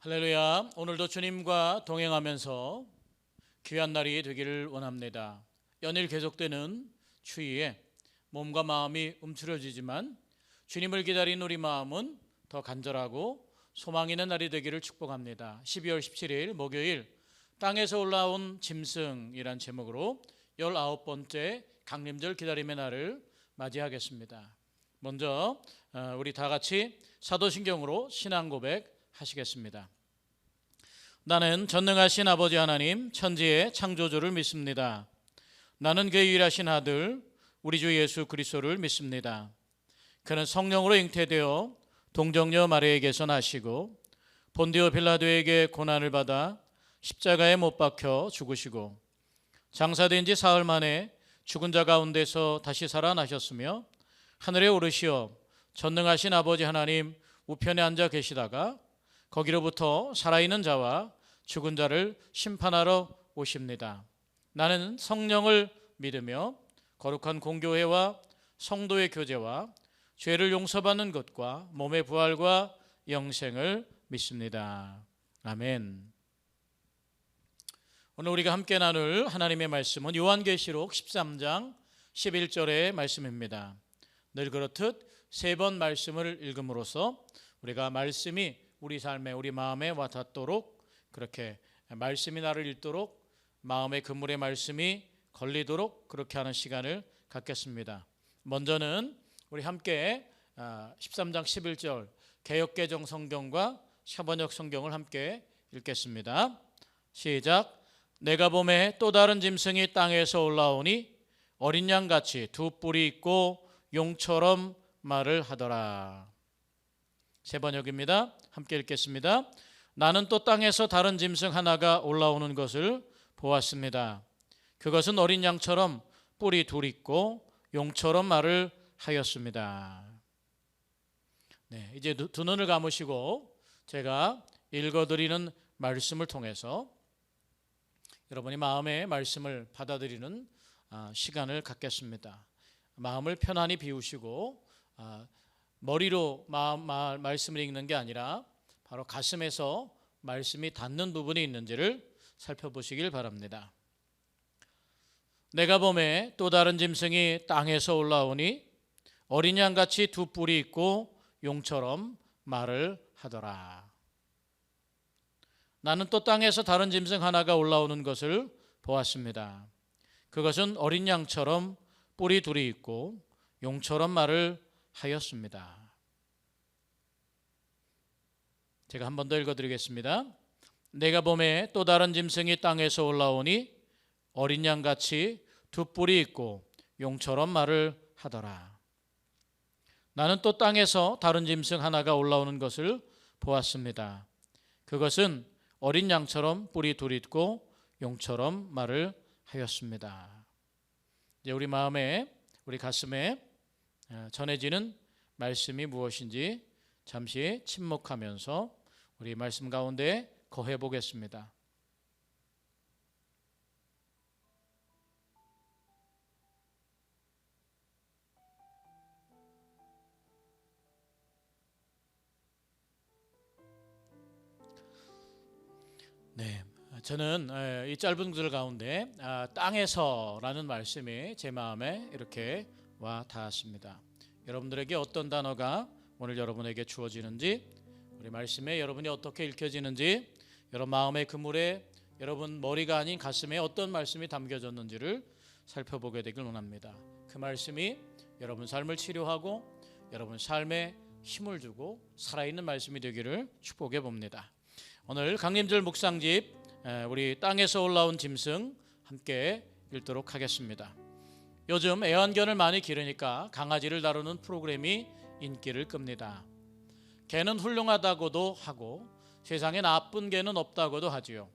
할렐루야. 오늘도 주님과 동행하면서 귀한 날이 되기를 원합니다. 연일 계속되는 추위에 몸과 마음이 움츠러지지만 주님을 기다린 우리 마음은 더 간절하고 소망 있는 날이 되기를 축복합니다. 12월 17일 목요일 땅에서 올라온 짐승이란 제목으로 19번째 강림절 기다림의 날을 맞이하겠습니다. 먼저 우리 다 같이 사도신경으로 신앙 고백 하시겠습니다. 나는 전능하신 아버지 하나님 천지의 창조주를 믿습니다. 나는 그의 유일하신 아들 우리 주 예수 그리스도를 믿습니다. 그는 성령으로 잉태되어 동정녀 마리아에게서 나시고 본디오 빌라도에게 고난을 받아 십자가에 못 박혀 죽으시고 장사된 지 사흘 만에 죽은 자 가운데서 다시 살아나셨으며 하늘에 오르시어 전능하신 아버지 하나님 우편에 앉아 계시다가 거기로부터 살아있는 자와 죽은 자를 심판하러 오십니다. 나는 성령을 믿으며 거룩한 공교회와 성도의 교제와 죄를 용서받는 것과 몸의 부활과 영생을 믿습니다. 아멘. 오늘 우리가 함께 나눌 하나님의 말씀은 요한계시록 13장 11절의 말씀입니다. 늘 그렇듯 세 번 말씀을 읽음으로써 우리가 말씀이 우리 삶에 우리 마음에 와닿도록 그렇게 말씀이 나를 읽도록 마음의 그물에 말씀이 걸리도록 그렇게 하는 시간을 갖겠습니다. 먼저는 우리 함께 13장 11절 개역개정 성경과 샤번역 성경을 함께 읽겠습니다. 시작. 내가 보매 또 다른 짐승이 땅에서 올라오니 어린 양같이 두 뿔이 있고 용처럼 말을 하더라. 세 번역입니다. 함께 읽겠습니다. 나는 또 땅에서 다른 짐승 하나가 올라오는 것을 보았습니다. 그것은 어린 양처럼 뿔이 둘 있고 용처럼 말을 하였습니다. 네, 이제 두 눈을 감으시고 제가 읽어드리는 말씀을 통해서 여러분이 마음의 말씀을 받아들이는 시간을 갖겠습니다. 마음을 편안히 비우시고 머리로 말씀을 읽는 게 아니라 바로 가슴에서 말씀이 닿는 부분이 있는지를 살펴보시길 바랍니다. 내가 보매 또 다른 짐승이 땅에서 올라오니 어린 양같이 두 뿔이 있고 용처럼 말을 하더라. 나는 또 땅에서 다른 짐승 하나가 올라오는 것을 보았습니다. 그것은 어린 양처럼 뿔이 둘이 있고 용처럼 말을 하였습니다. 제가 한 번 더 읽어드리겠습니다. 내가 보매 또 다른 짐승이 땅에서 올라오니 어린 양같이 두 뿔이 있고 용처럼 말을 하더라. 나는 또 땅에서 다른 짐승 하나가 올라오는 것을 보았습니다. 그것은 어린 양처럼 뿔이 둘 있고 용처럼 말을 하였습니다. 이제 우리 마음에 우리 가슴에 전해지는 말씀이 무엇인지 잠시 침묵하면서 우리 말씀 가운데 거해 보겠습니다. 네, 저는 이 짧은 구절 가운데 땅에서라는 말씀이 제 마음에 이렇게 와 닿았습니다. 여러분들에게 어떤 단어가 오늘 여러분에게 주어지는지, 우리 말씀에 여러분이 어떻게 읽혀지는지, 여러분 마음의 그물에 여러분 머리가 아닌 가슴에 어떤 말씀이 담겨졌는지를 살펴보게 되길 원합니다. 그 말씀이 여러분 삶을 치료하고 여러분 삶에 힘을 주고 살아있는 말씀이 되기를 축복해 봅니다. 오늘 강림절 묵상집 우리 땅에서 올라온 짐승 함께 읽도록 하겠습니다. 요즘 애완견을 많이 기르니까 강아지를 다루는 프로그램이 인기를 끕니다. 개는 훌륭하다고도 하고 세상에 나쁜 개는 없다고도 하지요.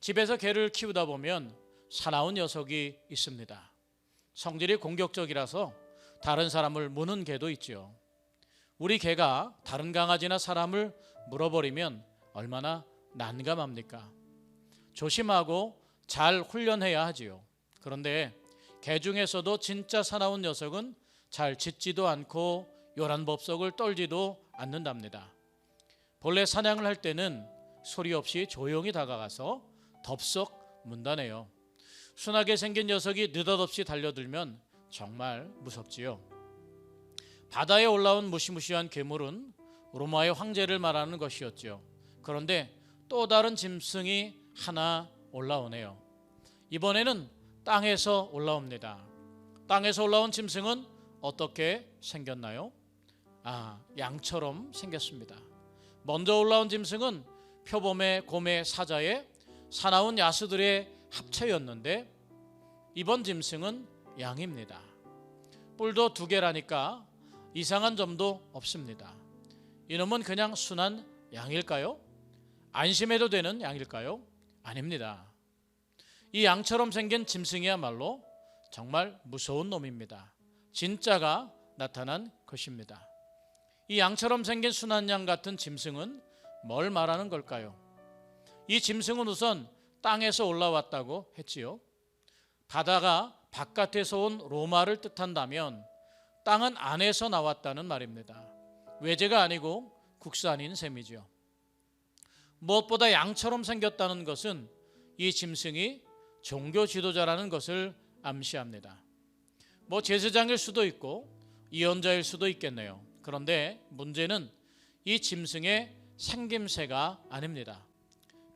집에서 개를 키우다 보면 사나운 녀석이 있습니다. 성질이 공격적이라서 다른 사람을 무는 개도 있지요. 우리 개가 다른 강아지나 사람을 물어버리면 얼마나 난감합니까? 조심하고 잘 훈련해야 하지요. 그런데 개 중에서도 진짜 사나운 녀석은 잘 짖지도 않고 요란법석을 떨지도 않는답니다. 본래 사냥을 할 때는 소리 없이 조용히 다가가서 덥석 문다네요. 순하게 생긴 녀석이 느닷없이 달려들면 정말 무섭지요. 바다에 올라온 무시무시한 괴물은 로마의 황제를 말하는 것이었죠. 그런데 또 다른 짐승이 하나 올라오네요. 이번에는 땅에서 올라옵니다. 땅에서 올라온 짐승은 어떻게 생겼나요? 양처럼 생겼습니다. 먼저 올라온 짐승은 표범의, 곰의, 사자의 사나운 야수들의 합체였는데 이번 짐승은 양입니다. 뿔도 2개라니까 이상한 점도 없습니다. 이놈은 그냥 순한 양일까요? 안심해도 되는 양일까요? 아닙니다. 이 양처럼 생긴 짐승이야말로 정말 무서운 놈입니다. 진짜가 나타난 것입니다. 이 양처럼 생긴 순한 양 같은 짐승은 뭘 말하는 걸까요? 이 짐승은 우선 땅에서 올라왔다고 했지요. 바다가 바깥에서 온 로마를 뜻한다면 땅은 안에서 나왔다는 말입니다. 외제가 아니고 국산인 셈이죠. 무엇보다 양처럼 생겼다는 것은 이 짐승이 종교 지도자라는 것을 암시합니다. 제사장일 수도 있고 예언자일 수도 있겠네요. 그런데 문제는 이 짐승의 생김새가 아닙니다.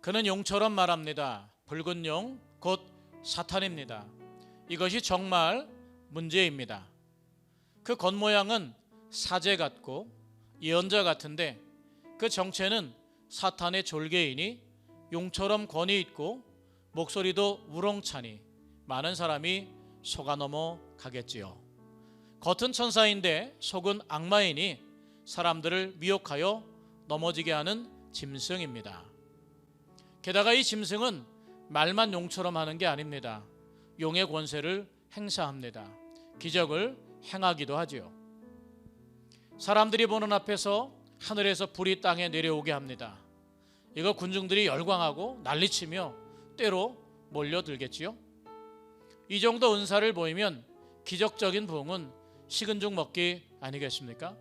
그는 용처럼 말합니다. 붉은 용, 곧 사탄입니다. 이것이 정말 문제입니다. 그 겉모양은 사제 같고 예언자 같은데 그 정체는 사탄의 졸개이니 용처럼 권위 있고 목소리도 우렁차니 많은 사람이 속아 넘어가겠지요. 겉은 천사인데 속은 악마이니 사람들을 미혹하여 넘어지게 하는 짐승입니다. 게다가 이 짐승은 말만 용처럼 하는 게 아닙니다. 용의 권세를 행사합니다. 기적을 행하기도 하지요. 사람들이 보는 앞에서 하늘에서 불이 땅에 내려오게 합니다. 이거 군중들이 열광하고 난리치며 때로 몰려들겠지요. 이 정도 은사를 보이면 기적적인 부흥은 식은 죽 먹기 아니겠습니까?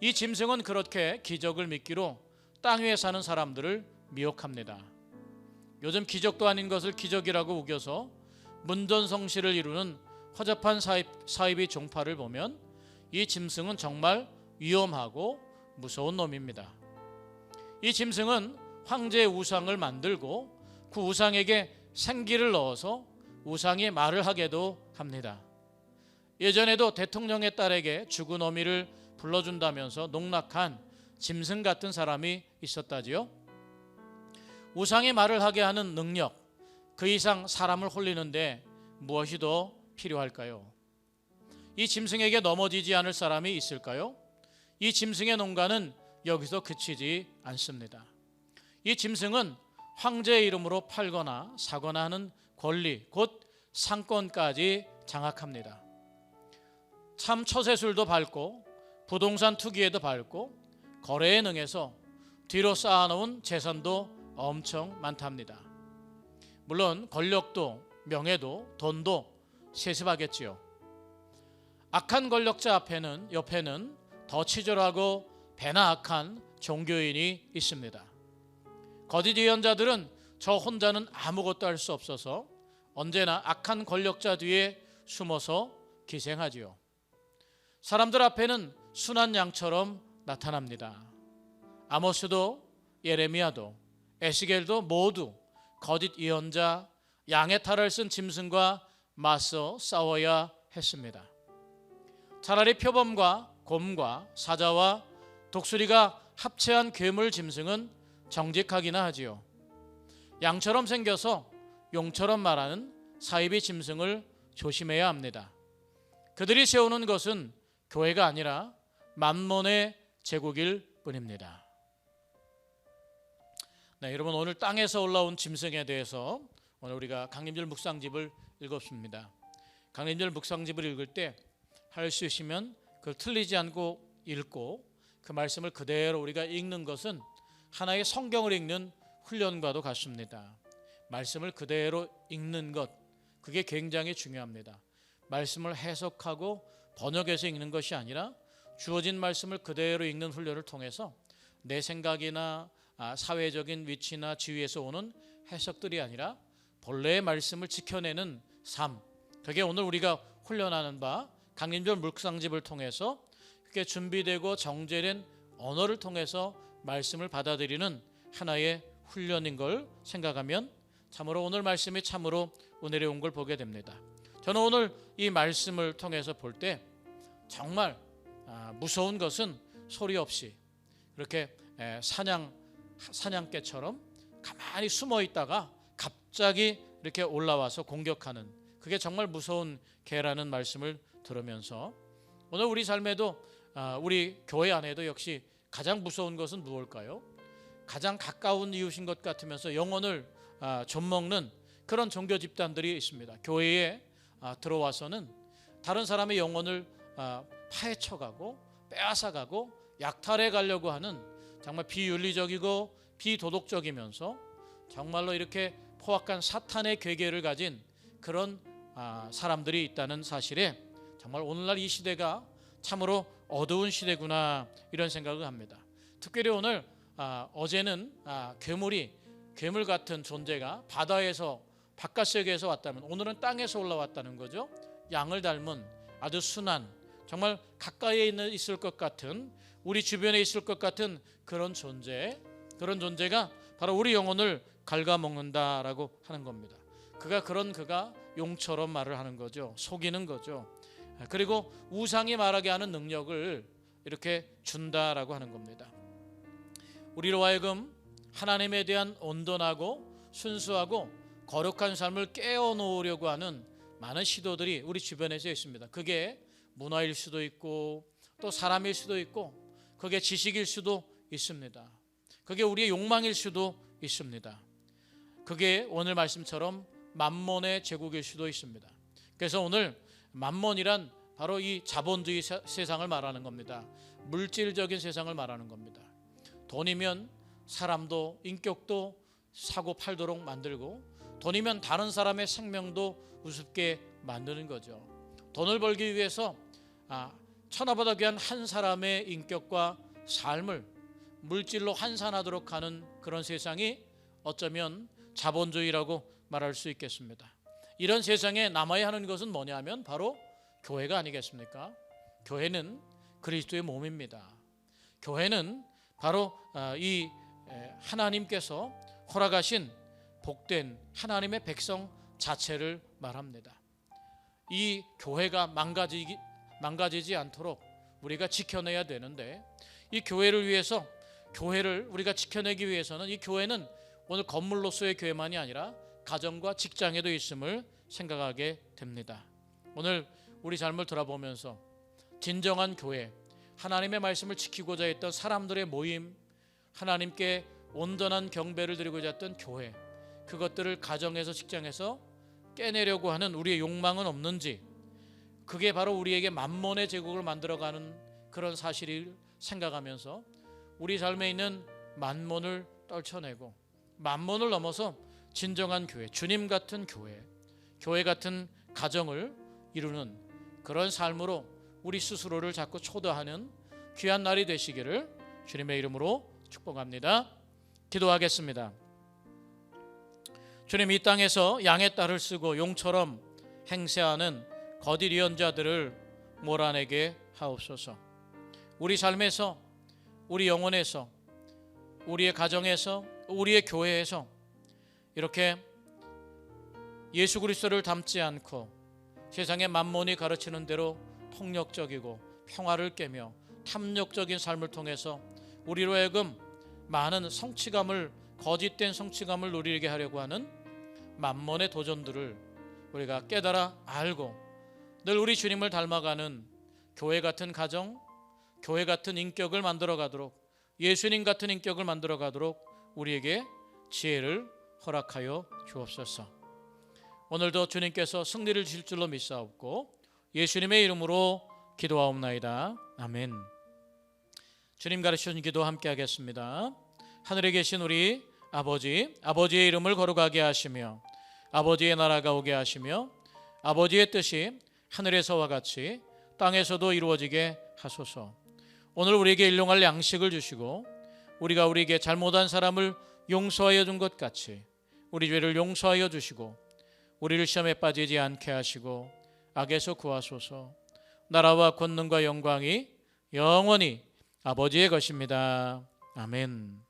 이 짐승은 그렇게 기적을 믿기로 땅 위에 사는 사람들을 미혹합니다. 요즘 기적도 아닌 것을 기적이라고 우겨서 문전성시를 이루는 허접한 사이비 종파를 보면 이 짐승은 정말 위험하고 무서운 놈입니다. 이 짐승은 황제의 우상을 만들고 그 우상에게 생기를 넣어서 우상이 말을 하게도 합니다. 예전에도 대통령의 딸에게 죽은 어미를 불러준다면서 농락한 짐승 같은 사람이 있었다지요. 우상이 말을 하게 하는 능력, 그 이상 사람을 홀리는데 무엇이 더 필요할까요? 이 짐승에게 넘어지지 않을 사람이 있을까요? 이 짐승의 농가는 여기서 그치지 않습니다. 이 짐승은 황제의 이름으로 팔거나 사거나 하는 권리, 곧 상권까지 장악합니다. 참 처세술도 밟고 부동산 투기에도 밟고 거래에 능해서 뒤로 쌓아놓은 재산도 엄청 많답니다. 물론 권력도 명예도 돈도 세습하겠지요. 악한 권력자 옆에는 더 치졸하고 배나 악한 종교인이 있습니다. 거짓 예언자들은 저 혼자는 아무것도 할 수 없어서 언제나 악한 권력자 뒤에 숨어서 기생하지요. 사람들 앞에는 순한 양처럼 나타납니다. 아모스도 예레미야도 에스겔도 모두 거짓 예언자, 양의 탈을 쓴 짐승과 맞서 싸워야 했습니다. 차라리 표범과 곰과 사자와 독수리가 합체한 괴물 짐승은 정직하기나 하지요. 양처럼 생겨서 용처럼 말하는 사이비 짐승을 조심해야 합니다. 그들이 세우는 것은 교회가 아니라 만몬의 제국일 뿐입니다. 네, 여러분, 오늘 땅에서 올라온 짐승에 대해서 오늘 우리가 강림절 묵상집을 읽었습니다. 강림절 묵상집을 읽을 때 할 수 있으면 그걸 틀리지 않고 읽고 그 말씀을 그대로 우리가 읽는 것은 하나의 성경을 읽는 훈련과도 같습니다. 말씀을 그대로 읽는 것, 그게 굉장히 중요합니다. 말씀을 해석하고 번역해서 읽는 것이 아니라 주어진 말씀을 그대로 읽는 훈련을 통해서 내 생각이나 사회적인 위치나 지위에서 오는 해석들이 아니라 본래의 말씀을 지켜내는 삶, 그게 오늘 우리가 훈련하는 바 강림절 묵상집을 통해서 그게 준비되고 정제된 언어를 통해서 말씀을 받아들이는 하나의 훈련인 걸 생각하면 참으로 오늘 말씀이 참으로 은혜로운 온 걸 보게 됩니다. 저는 오늘 이 말씀을 통해서 볼 때 정말 무서운 것은 소리 없이 이렇게 사냥개처럼 가만히 숨어 있다가 갑자기 이렇게 올라와서 공격하는, 그게 정말 무서운 개라는 말씀을 들으면서 오늘 우리 삶에도 우리 교회 안에도 역시 가장 무서운 것은 무엇일까요? 가장 가까운 이웃인 것 같으면서 영혼을 좀먹는 그런 종교 집단들이 있습니다. 교회에 들어와서는 다른 사람의 영혼을 파헤쳐가고 빼앗아가고 약탈해 가려고 하는 정말 비윤리적이고 비도덕적이면서 정말로 이렇게 포악한 사탄의 괴계를 가진 그런 사람들이 있다는 사실에 정말 오늘날 이 시대가 참으로 어두운 시대구나 이런 생각을 합니다. 특별히 오늘 어제는 괴물 같은 존재가 바다에서 바깥 세계에서 왔다면 오늘은 땅에서 올라왔다는 거죠. 양을 닮은 아주 순한, 정말 가까이에 있을 것 같은, 우리 주변에 있을 것 같은 그런 존재가 바로 우리 영혼을 갉아먹는다라고 하는 겁니다. 그가 용처럼 말을 하는 거죠. 속이는 거죠. 그리고 우상이 말하게 하는 능력을 이렇게 준다라고 하는 겁니다. 우리로 하여금 하나님에 대한 온전하고 순수하고 거룩한 삶을 깨워놓으려고 하는 많은 시도들이 우리 주변에서 있습니다. 그게 문화일 수도 있고 또 사람일 수도 있고 그게 지식일 수도 있습니다. 그게 우리의 욕망일 수도 있습니다. 그게 오늘 말씀처럼 만몬의 제국일 수도 있습니다. 그래서 오늘 만몬이란 바로 이 자본주의 세상을 말하는 겁니다. 물질적인 세상을 말하는 겁니다. 돈이면 사람도 인격도 사고 팔도록 만들고, 돈이면 다른 사람의 생명도 우습게 만드는 거죠. 돈을 벌기 위해서 천하보다 귀한 한 사람의 인격과 삶을 물질로 환산하도록 하는 그런 세상이 어쩌면 자본주의라고 말할 수 있겠습니다. 이런 세상에 남아야 하는 것은 뭐냐면 바로 교회가 아니겠습니까? 교회는 그리스도의 몸입니다. 교회는 바로 이 하나님께서 허락하신 복된 하나님의 백성 자체를 말합니다. 이 교회가 망가지지 않도록 우리가 지켜내야 되는데, 이 교회를 위해서, 교회를 우리가 지켜내기 위해서는 이 교회는 오늘 건물로서의 교회만이 아니라 가정과 직장에도 있음을 생각하게 됩니다. 오늘 우리 삶을 돌아보면서 진정한 교회, 하나님의 말씀을 지키고자 했던 사람들의 모임, 하나님께 온전한 경배를 드리고자 했던 교회, 그것들을 가정에서 직장에서 깨내려고 하는 우리의 욕망은 없는지, 그게 바로 우리에게 만몬의 제국을 만들어가는 그런 사실을 생각하면서 우리 삶에 있는 만몬을 떨쳐내고 만몬을 넘어서 진정한 교회, 주님 같은 교회 같은 가정을 이루는 그런 삶으로 우리 스스로를 자꾸 초대하는 귀한 날이 되시기를 주님의 이름으로 축복합니다. 기도하겠습니다. 주님, 이 땅에서 양의 딸을 쓰고 용처럼 행세하는 거짓 예언자들을 몰아내게 하옵소서. 우리 삶에서, 우리 영혼에서, 우리의 가정에서, 우리의 교회에서 이렇게 예수 그리스도를 닮지 않고 세상의 만몬이 가르치는 대로 폭력적이고 평화를 깨며 탐욕적인 삶을 통해서 우리로 하여금 많은 성취감을, 거짓된 성취감을 누리게 하려고 하는 만몬의 도전들을 우리가 깨달아 알고 늘 우리 주님을 닮아가는 교회 같은 가정, 교회 같은 인격을 만들어 가도록, 예수님 같은 인격을 만들어 가도록 우리에게 지혜를 허락하여 주옵소서. 오늘도 주님께서 승리를 주실 줄로 믿사옵고 예수님의 이름으로 기도하옵나이다. 아멘. 주님 가르치신 기도 함께 하겠습니다. 하늘에 계신 우리 아버지, 아버지의 이름을 거룩하게 하시며 아버지의 나라가 오게 하시며 아버지의 뜻이 하늘에서와 같이 땅에서도 이루어지게 하소서. 오늘 우리에게 일용할 양식을 주시고 우리가 우리에게 잘못한 사람을 용서하여 준 것 같이 우리 죄를 용서하여 주시고 우리를 시험에 빠지지 않게 하시고 악에서 구하소서. 나라와 권능과 영광이 영원히 아버지의 것입니다. 아멘.